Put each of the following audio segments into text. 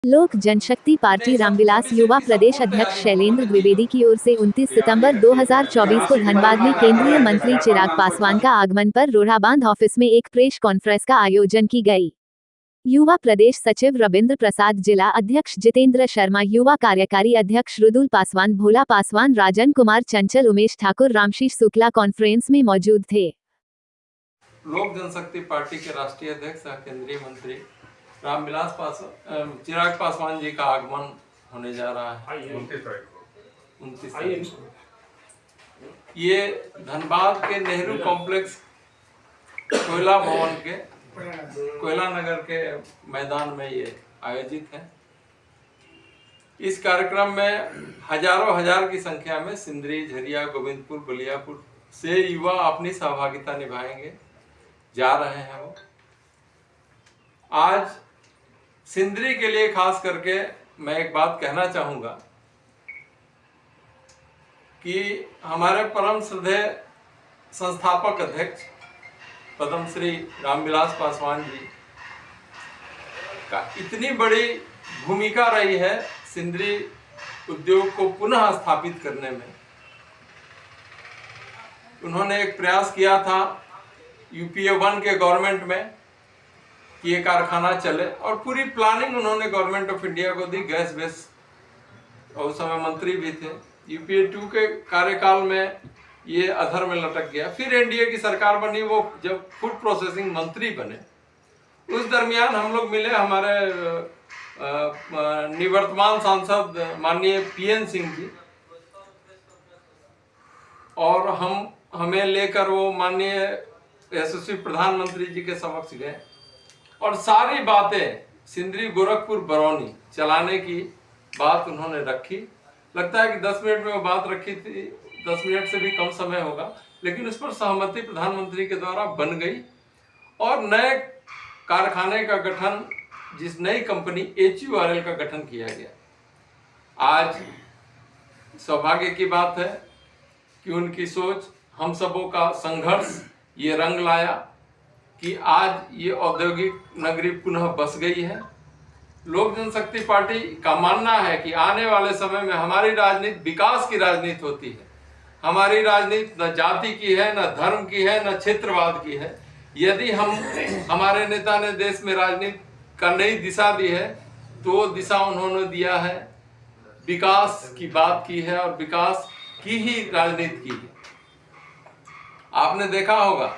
लोक जनशक्ति पार्टी रामविलास युवा प्रदेश अध्यक्ष शैलेंद्र द्विवेदी की ओर से 29 सितंबर 2024 को धनबाद में केंद्रीय मंत्री चिराग पासवान का आगमन पर रोढ़ाबांध ऑफिस में एक प्रेस कॉन्फ्रेंस का आयोजन की गई। युवा प्रदेश सचिव रविंद्र प्रसाद, जिला अध्यक्ष जितेंद्र शर्मा, युवा कार्यकारी अध्यक्ष रुदुल पासवान, भोला पासवान, राजन कुमार चिंचल, उमेश ठाकुर, रामशीष शुक्ला कॉन्फ्रेंस में मौजूद थे। लोक जनशक्ति पार्टी के राष्ट्रीय अध्यक्ष और केंद्रीय मंत्री रामविलास पासवान, चिराग पासवान जी का आगमन होने जा रहा है 29 तारीख को। ये धनबाद के नेहरू कॉम्प्लेक्स कोयला भवन के कोयला नगर के मैदान में ये आयोजित है। इस कार्यक्रम में हजारों हजार की संख्या में सिंदरी, झरिया, गोविंदपुर, बलियापुर से युवा अपनी सहभागिता निभाएंगे, जा रहे हैं वो। आज सिंदरी के लिए खास करके मैं एक बात कहना चाहूँगा कि हमारे परम श्रद्धेय संस्थापक अध्यक्ष पद्मश्री रामविलास पासवान जी का इतनी बड़ी भूमिका रही है सिंदरी उद्योग को पुनः स्थापित करने में। उन्होंने एक प्रयास किया था यूपीए 1 के गवर्नमेंट में कि ये कारखाना चले, और पूरी प्लानिंग उन्होंने गवर्नमेंट ऑफ इंडिया को दी, गैस बेस, और उस समय मंत्री भी थे। यूपीए 2 के कार्यकाल में ये अधर में लटक गया। फिर एनडीए की सरकार बनी, वो जब फूड प्रोसेसिंग मंत्री बने, उस दरमियान हम लोग मिले हमारे निवर्तमान सांसद माननीय पीएन सिंह जी, और हमें लेकर वो माननीय यशस्वी प्रधानमंत्री जी के समक्ष गए और सारी बातें सिंदरी, गोरखपुर, बरौनी चलाने की बात उन्होंने रखी। लगता है कि 10 मिनट में वो बात रखी थी, 10 मिनट से भी कम समय होगा, लेकिन उस पर सहमति प्रधानमंत्री के द्वारा बन गई और नए कारखाने का गठन, जिस नई कंपनी HURL का गठन किया गया। आज सौभाग्य की बात है कि उनकी सोच, हम सबों का संघर्ष ये रंग लाया कि आज ये औद्योगिक नगरी पुनः बस गई है। लोक जनशक्ति पार्टी का मानना है कि आने वाले समय में हमारी राजनीति विकास की राजनीति होती है। हमारी राजनीति न जाति की है, न धर्म की है, न क्षेत्रवाद की है। यदि हमारे नेता ने देश में राजनीति का नई दिशा दी है, तो वो दिशा उन्होंने दिया है, विकास की बात की है और विकास की ही राजनीति की है। आपने देखा होगा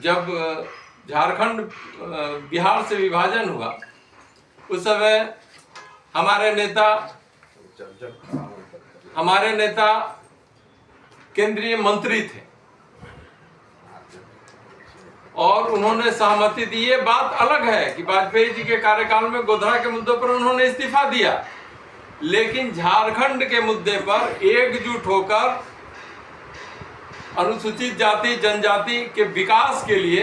जब झारखंड बिहार से विभाजन हुआ, उस समय हमारे नेता केंद्रीय मंत्री थे और उन्होंने सहमति दी। ये बात अलग है कि वाजपेयी जी के कार्यकाल में गोधरा के मुद्दों पर उन्होंने इस्तीफा दिया, लेकिन झारखंड के मुद्दे पर एकजुट होकर अनुसूचित जाति जनजाति के विकास के लिए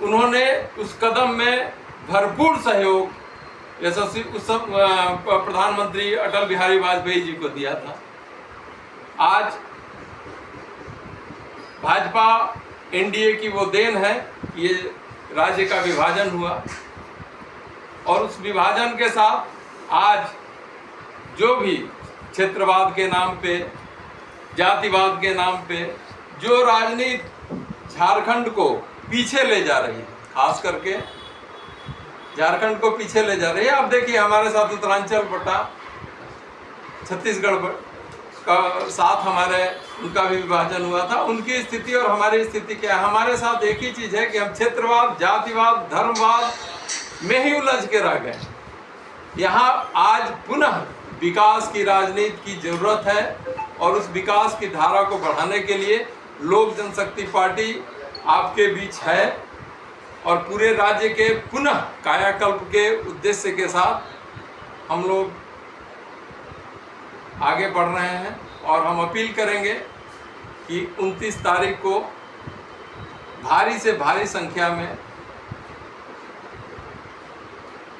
उन्होंने उस कदम में भरपूर सहयोग यशस्वी उस प्रधानमंत्री अटल बिहारी वाजपेयी जी को दिया था। आज भाजपा एनडीए की वो देन है, ये राज्य का विभाजन हुआ और उस विभाजन के साथ आज जो भी क्षेत्रवाद के नाम पे, जातिवाद के नाम पे जो राजनीति झारखंड को पीछे ले जा रही है, खास करके झारखंड को पीछे ले जा रही है। अब देखिए हमारे साथ उत्तरांचल बटा छत्तीसगढ़ का साथ उनका भी विभाजन हुआ था। उनकी स्थिति और हमारी स्थिति क्या है? हमारे साथ एक ही चीज़ है कि हम क्षेत्रवाद, जातिवाद, धर्मवाद में ही उलझ के रह गए। यहाँ आज पुनः विकास की राजनीति की जरूरत है और उस विकास की धारा को बढ़ाने के लिए लोक जनशक्ति पार्टी आपके बीच है और पूरे राज्य के पुनः कायाकल्प के उद्देश्य के साथ हम लोग आगे बढ़ रहे हैं। और हम अपील करेंगे कि 29 तारीख को भारी से भारी संख्या में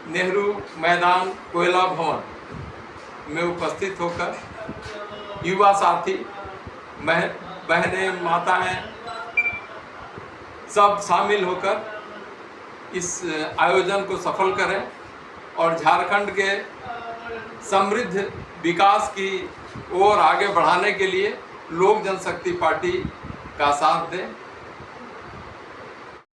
नेहरू मैदान कोयला भवन में उपस्थित होकर युवा साथी, बहनें, माताएं सब शामिल होकर इस आयोजन को सफल करें और झारखंड के समृद्ध विकास की ओर आगे बढ़ाने के लिए लोक जनशक्ति पार्टी का साथ दें।